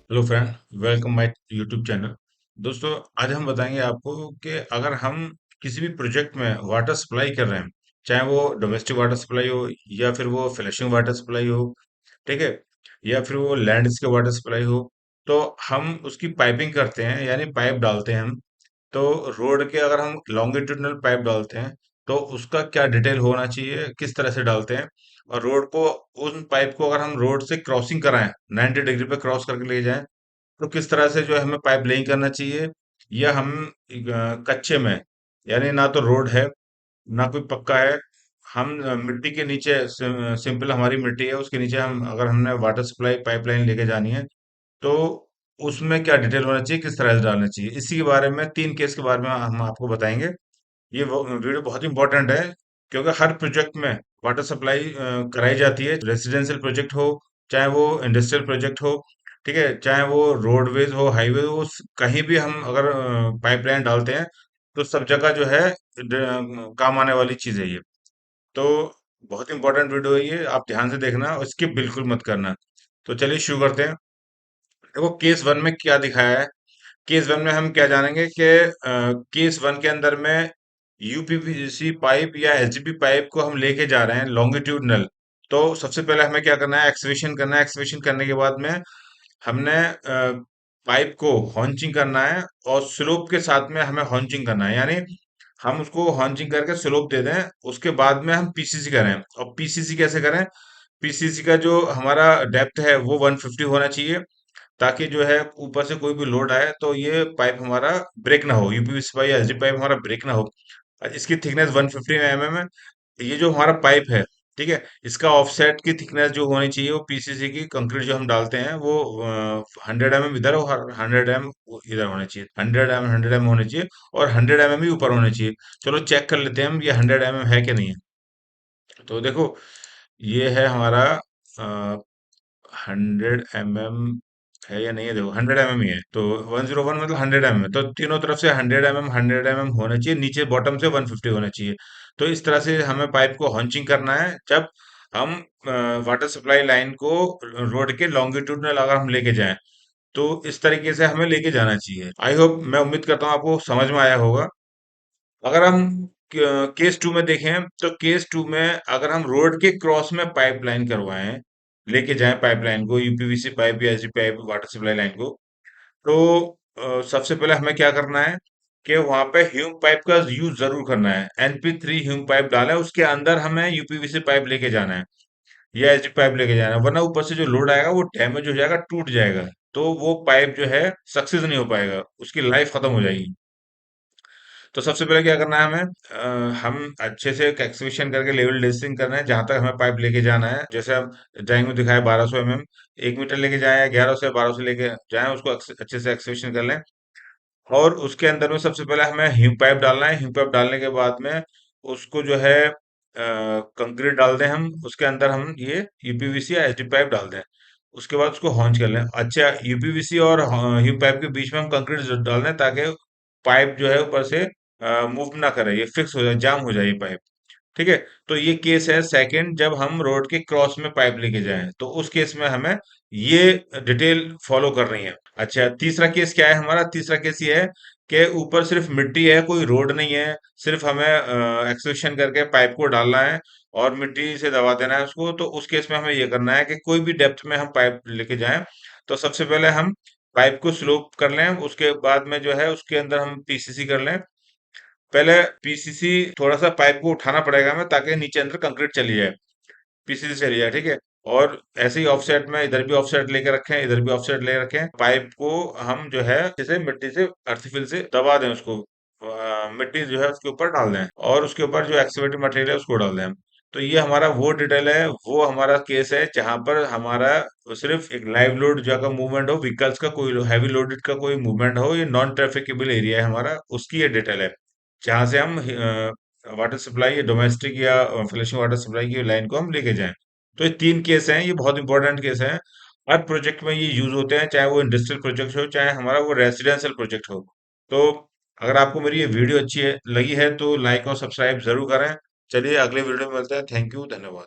Hello friend, welcome my YouTube channel. दोस्तों, आज हम बताएंगे आपको कि अगर हम किसी भी प्रोजेक्ट में वाटर सप्लाई कर रहे हैं, चाहे वो डोमेस्टिक वाटर सप्लाई हो या फिर वो फ्लशिंग वाटर सप्लाई हो, ठीक है, या फिर वो लैंड के वाटर सप्लाई हो, तो हम उसकी पाइपिंग करते हैं, यानी पाइप डालते हैं हम। तो रोड के अगर हम लॉन्गिट्यूडनल पाइप डालते हैं, तो उसका क्या डिटेल होना चाहिए, किस तरह से डालते हैं, और रोड को, उन पाइप को अगर हम रोड से क्रॉसिंग कराएं, 90 डिग्री पे क्रॉस करके ले जाएं, तो किस तरह से जो है हमें पाइप लेइंग करना चाहिए, या हम कच्चे में, यानी ना तो रोड है ना कोई पक्का है, हम मिट्टी के नीचे, सिंपल हमारी मिट्टी है, उसके नीचे हम, अगर हमने वाटर सप्लाई पाइपलाइन लेके जानी है, तो उसमें क्या डिटेल होना चाहिए, किस तरह से डालना चाहिए, इसी के बारे में, 3 केस के बारे में हम आपको बताएंगे। ये वीडियो बहुत इंपॉर्टेंट है, क्योंकि हर प्रोजेक्ट में वाटर सप्लाई कराई जाती है, रेसिडेंशियल प्रोजेक्ट हो, चाहे वो इंडस्ट्रियल प्रोजेक्ट हो, ठीक है, चाहे वो रोडवेज हो, हाईवे हो, कहीं भी हम अगर पाइपलाइन डालते हैं, तो सब जगह जो है काम आने वाली चीज है ये। तो बहुत इंपॉर्टेंट वीडियो है ये, आप ध्यान से देखना और स्किप बिल्कुल मत करना। तो चलिए शुरू करते हैं। देखो, केस वन में क्या दिखाया है। केस वन में हम क्या जानेंगे कि केस वन के अंदर में यूपीवीसी पाइप या एसडीपी पाइप को हम लेके जा रहे हैं लॉन्गिट्यूडनल। तो सबसे पहले हमें क्या करना है, एक्सवेशन करना है। एक्सवेशन करने के बाद में हमने पाइप को हॉन्चिंग करना है, और स्लोप के साथ में हमें हॉन्चिंग करना है, यानी हम उसको हॉन्चिंग करके स्लोप दे दें। उसके बाद में हम पीसीसी करें। और पीसीसी कैसे करें? पीसीसी का जो हमारा डेप्थ है वो 150 होना चाहिए, ताकि जो है ऊपर से कोई भी लोड आए तो ये पाइप हमारा ब्रेक ना हो, यूपीवीसी पाइप या एसडी पाइप हमारा ब्रेक ना हो। इसकी थिकनेस 150 mm है। ये जो हमारा पाइप है, ठीक है, इसका ऑफसेट की थिकनेस जो होनी चाहिए, वो पीसीसी की कंक्रीट जो हम डालते हैं वो 100 mm इधर और 100 mm इधर होने चाहिए, 100 mm 100 mm होने चाहिए, और 100 mm ही ऊपर होने चाहिए। चलो चेक कर लेते हैं हम, ये 100 mm है कि नहीं है। तो देखो, ये है हमारा 100 mm है या नहीं है। देखो, 100 mm ही है, तो 101 मतलब 100 mm है, तो तीनों तरफ से 100 mm 100 mm होना चाहिए, नीचे बॉटम से 150 होना चाहिए। तो इस तरह से हमें पाइप को हॉन्चिंग करना है, जब हम वाटर सप्लाई लाइन को रोड के लॉन्गिट्यूडनल अगर हम लेके जाएं, तो इस तरीके से हमें लेके जाना चाहिए। आई होप, मैं उम्मीद करता हूँ आपको समझ में आया होगा। अगर हम केस टू में देखें, तो केस टू में अगर हम रोड के क्रॉस में पाइपलाइन करवाएं, लेके जाएं पाइपलाइन को, यूपीवीसी पाइप या SD pipe water supply line को, तो सबसे पहले हमें क्या करना है कि वहां पे ह्यूम पाइप का यूज जरूर करना है। NP3 ह्यूम पाइप डालें, उसके अंदर हमें यूपीवीसी पाइप लेके जाना है या एसडी पाइप लेके जाना है, वरना ऊपर से जो लोड आएगा वो डैमेज हो जाएगा, टूट जाएगा, तो वो पाइप जो है सक्सेस नहीं हो पाएगा, उसकी लाइफ खत्म हो जाएगी। तो सबसे पहले क्या करना है हमें, हम अच्छे से एक्सकवेशन करके लेवल टेस्टिंग करना है, जहां तक हमें पाइप लेके जाना है। जैसे हम ड्राइंग में दिखाए 1200 mm, 1 मीटर लेके जाए या 1100 से 1200 लेके जाए, उसको अच्छे से एक्सकवेशन कर लें। और उसके अंदर में सबसे पहले हमें हीम पाइप डालना है। हीम पाइप डालने के बाद में उसको जो है कंक्रीट डाल दें हम, उसके अंदर हम ये यूपीवीसी या एचडी पाइप डाल दें। उसके बाद उसको हॉन्च कर लें। अच्छा, यूपीवीसी और हीम पाइप के बीच में हम कंक्रीट डाल दें, ताकि पाइप जो है ऊपर से मूव ना करे, ये फिक्स हो जाए, जाम हो जाए ये पाइप। ठीक है। तो ये केस है सेकंड, जब हम रोड के क्रॉस में पाइप लेके जाएं, तो उस केस में हमें ये डिटेल फॉलो करनी है। अच्छा, तीसरा केस क्या है हमारा? तीसरा केस ये है कि ऊपर सिर्फ मिट्टी है, कोई रोड नहीं है, सिर्फ हमें एक्सट्रूशन करके पाइप को डालना है और मिट्टी से दबा देना है उसको। तो उस केस में हमें ये करना है कि कोई भी डेप्थ में हम पाइप लेके जाएं, तो सबसे पहले हम पाइप को स्लोप कर लें, उसके बाद में जो है उसके अंदर हम पीसीसी कर लें। पहले पीसीसी, थोड़ा सा पाइप को उठाना पड़ेगा हमें, ताकि नीचे अंदर कंक्रीट चली जाए, पीसीसी चली जाए, ठीक है। और ऐसे ही ऑफसेट में इधर भी ऑफसेट लेके रखें, इधर भी ऑफसेट ले रखें। पाइप को हम जो है जैसे मिट्टी से, अर्थफिल से दबा दें उसको, मिट्टी जो है उसके ऊपर डाल दें, और उसके ऊपर जो एक्सकेवेटिव मटेरियल है उसको डाल दें। तो ये हमारा वो डिटेल है, वो हमारा केस है जहां पर हमारा सिर्फ एक लाइव लोड जो का मूवमेंट हो, व्हीकल्स का कोई हैवी लोडेड का कोई मूवमेंट हो, ये नॉन ट्रैफिकेबल एरिया है हमारा, उसकी ये डिटेल है, जहां से हम वाटर सप्लाई, डोमेस्टिक या फ्लशिंग वाटर सप्लाई की लाइन को हम लेके जाएं। तो ये 3 केस हैं, ये बहुत इंपॉर्टेंट केस हैं। हर प्रोजेक्ट में ये यूज होते हैं, चाहे वो इंडस्ट्रियल प्रोजेक्ट हो, चाहे हमारा वो रेसिडेंशियल प्रोजेक्ट हो। तो अगर आपको मेरी ये वीडियो अच्छी है लगी है, तो लाइक और सब्सक्राइब जरूर करें। चलिए अगले वीडियो में मिलते हैं। थैंक यू, धन्यवाद।